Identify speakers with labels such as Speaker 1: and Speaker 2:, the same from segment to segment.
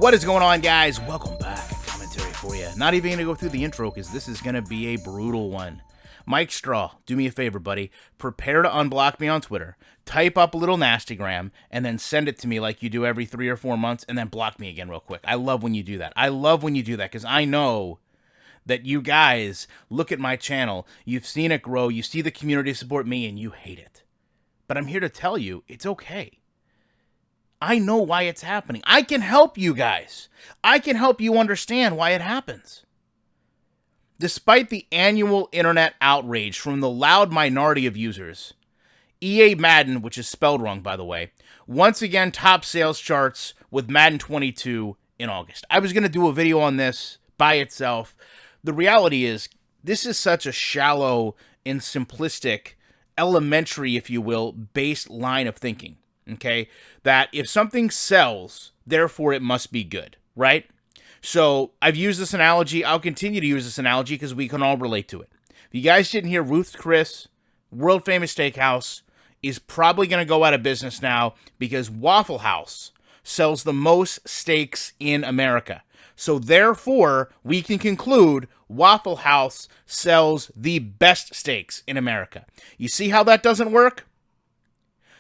Speaker 1: What is going on, guys? Welcome back. Commentary for you. Not even going to go through the intro because this is going to be a brutal one. Mike Straw, do me a favor, buddy. Prepare to unblock me on Twitter. Type up a little nastygram and then send it to me like you do every 3 or 4 months and then block me again real quick. I love when you do that. I love when you do that because I know that you guys look at my channel, you've seen it grow, you see the community support me, and you hate it. But I'm here to tell you, it's okay. I know why it's happening. I can help you guys. I can help you understand why it happens. Despite the annual internet outrage from the loud minority of users, EA Madden, which is spelled wrong by the way, once again topped sales charts with Madden 22 in August. I was going to do a video on this by itself. The reality is, this is such a shallow and simplistic, elementary, if you will, based line of thinking, okay? That if something sells, therefore it must be good, right? So I've used this analogy. I'll continue to use this analogy because we can all relate to it. If you guys didn't hear, Ruth's Chris, world famous steakhouse, is probably going to go out of business now because Waffle House sells the most steaks in America. So therefore, we can conclude Waffle House sells the best steaks in America. You see how that doesn't work?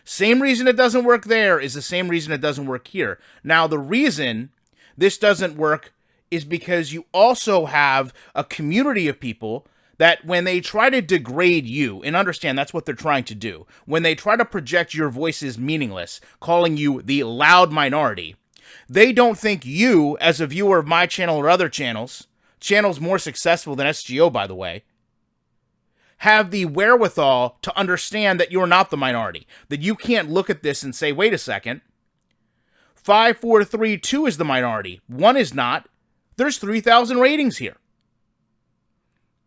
Speaker 1: Same reason it doesn't work there is the same reason it doesn't work here. Now, the reason this doesn't work is because you also have a community of people that when they try to degrade you, and understand that's what they're trying to do, when they try to project your voice as meaningless, calling you the loud minority, they don't think you, as a viewer of my channel or other channels more successful than SGO, by the way, have the wherewithal to understand that you're not the minority. That you can't look at this and say, wait a second, 5, 4, 3, 2 is the minority. 1 is not. There's 3,000 ratings here.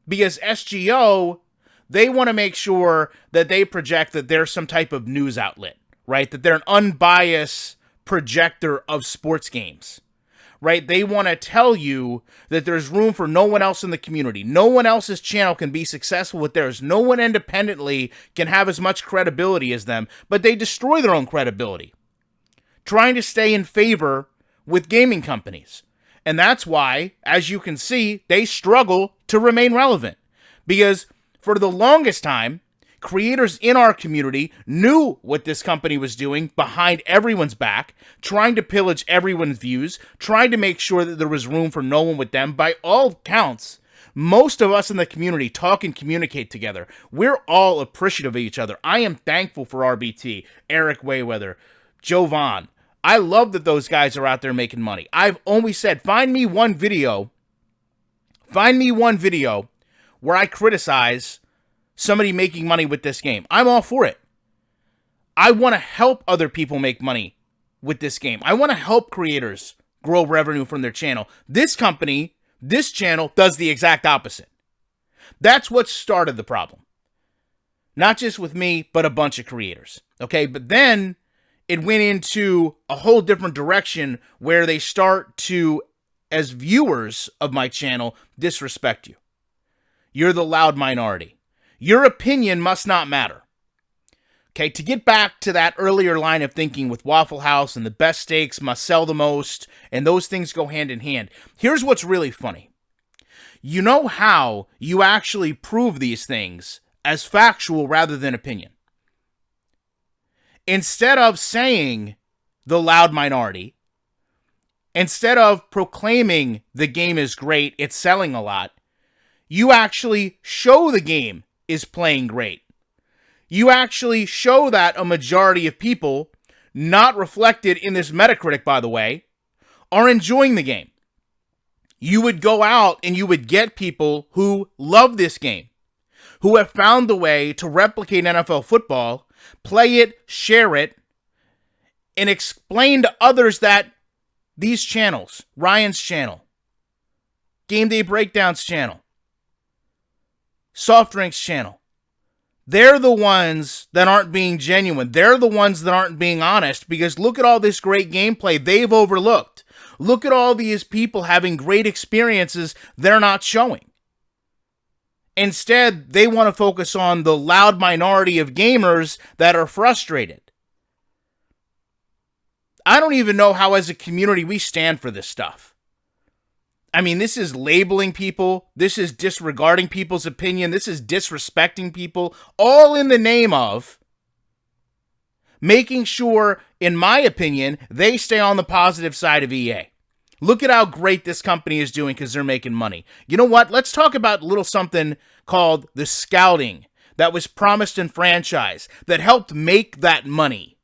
Speaker 1: Because SGO, they want to make sure that they project that they're some type of news outlet, right? That they're an unbiased projector of sports games, right? They want to tell you that there's room for no one else in the community. No one else's channel can be successful with theirs. No one independently can have as much credibility as them, but they destroy their own credibility, trying to stay in favor with gaming companies. And that's why, as you can see, they struggle to remain relevant. Because for the longest time, creators in our community knew what this company was doing behind everyone's back, trying to pillage everyone's views, trying to make sure that there was room for no one with them. By all counts, most of us in the community talk and communicate together. We're all appreciative of each other. I am thankful for RBT, Eric Wayweather, Jovan. I love that those guys are out there making money. I've always said, find me one video where I criticize somebody making money with this game. I'm all for it. I want to help other people make money with this game. I want to help creators grow revenue from their channel. This company, this channel, does the exact opposite. That's what started the problem. Not just with me, but a bunch of creators. Okay, but then it went into a whole different direction where they start to, as viewers of my channel, disrespect you. You're the loud minority. Your opinion must not matter. Okay, to get back to that earlier line of thinking with Waffle House and the best steaks must sell the most, and those things go hand in hand. Here's what's really funny. You know how you actually prove these things as factual rather than opinion? Instead of saying the loud minority, instead of proclaiming the game is great, it's selling a lot, you actually show the game is playing great. You actually show that a majority of people, not reflected in this Metacritic, by the way, are enjoying the game. You would go out and you would get people who love this game, who have found the way to replicate NFL football, play it, share it, and explain to others that these channels, Ryan's channel, Game Day Breakdowns channel, Soft Drinks channel, they're the ones that aren't being genuine. They're the ones that aren't being honest because look at all this great gameplay they've overlooked. Look at all these people having great experiences they're not showing. Instead, they want to focus on the loud minority of gamers that are frustrated. I don't even know how as a community we stand for this stuff. I mean, this is labeling people. This is disregarding people's opinion. This is disrespecting people, all in the name of making sure, in my opinion, they stay on the positive side of EA. Look at how great this company is doing because they're making money. You know what? Let's talk about a little something called the scouting that was promised in franchise that helped make that money.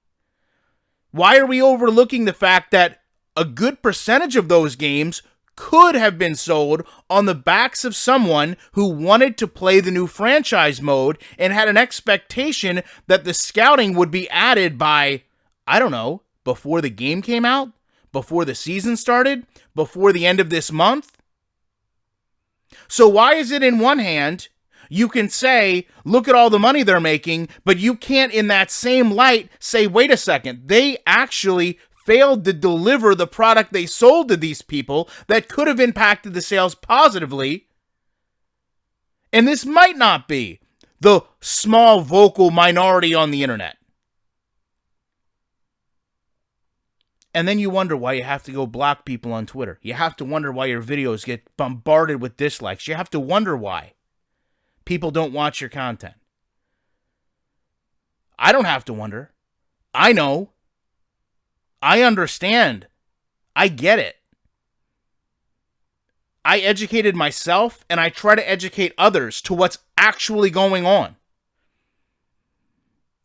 Speaker 1: Why are we overlooking the fact that a good percentage of those games could have been sold on the backs of someone who wanted to play the new franchise mode and had an expectation that the scouting would be added by, I don't know, before the game came out? Before the season started? Before the end of this month? So why is it in one hand you can say, look at all the money they're making, but you can't in that same light say, wait a second, they actually failed to deliver the product they sold to these people that could have impacted the sales positively. And this might not be the small vocal minority on the internet. And then you wonder why you have to go block people on Twitter. You have to wonder why your videos get bombarded with dislikes. You have to wonder why people don't watch your content. I don't have to wonder. I know. I understand. I get it. I educated myself and I try to educate others to what's actually going on.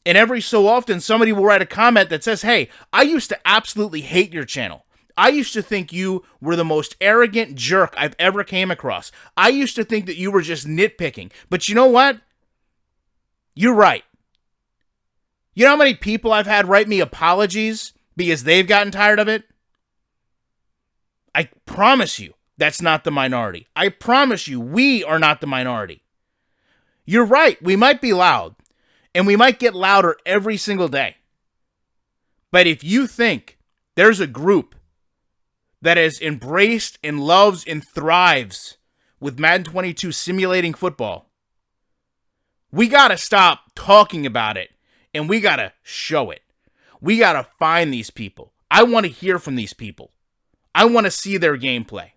Speaker 1: And every so often, somebody will write a comment that says, hey, I used to absolutely hate your channel. I used to think you were the most arrogant jerk I've ever came across. I used to think that you were just nitpicking. But you know what? You're right. You know how many people I've had write me apologies because they've gotten tired of it? I promise you, that's not the minority. I promise you, we are not the minority. You're right, we might be loud. And we might get louder every single day. But if you think there's a group that has embraced and loves and thrives with Madden 22 simulating football, we got to stop talking about it and we got to show it. We got to find these people. I want to hear from these people. I want to see their gameplay.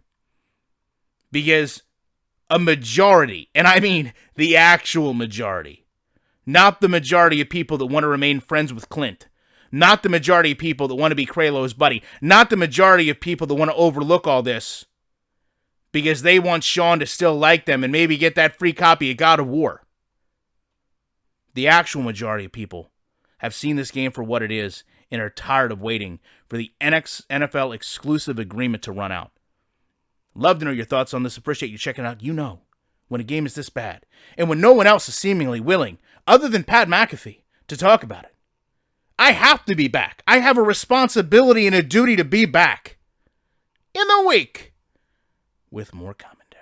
Speaker 1: Because a majority, and I mean the actual majority, not the majority of people that want to remain friends with Clint. Not the majority of people that want to be Kralo's buddy. Not the majority of people that want to overlook all this because they want Sean to still like them and maybe get that free copy of God of War. The actual majority of people have seen this game for what it is and are tired of waiting for the NFL exclusive agreement to run out. Love to know your thoughts on this. Appreciate you checking out. You know, when a game is this bad and when no one else is seemingly willing, other than Pat McAfee, to talk about it, I have to be back. I have a responsibility and a duty to be back in the week with more commentary.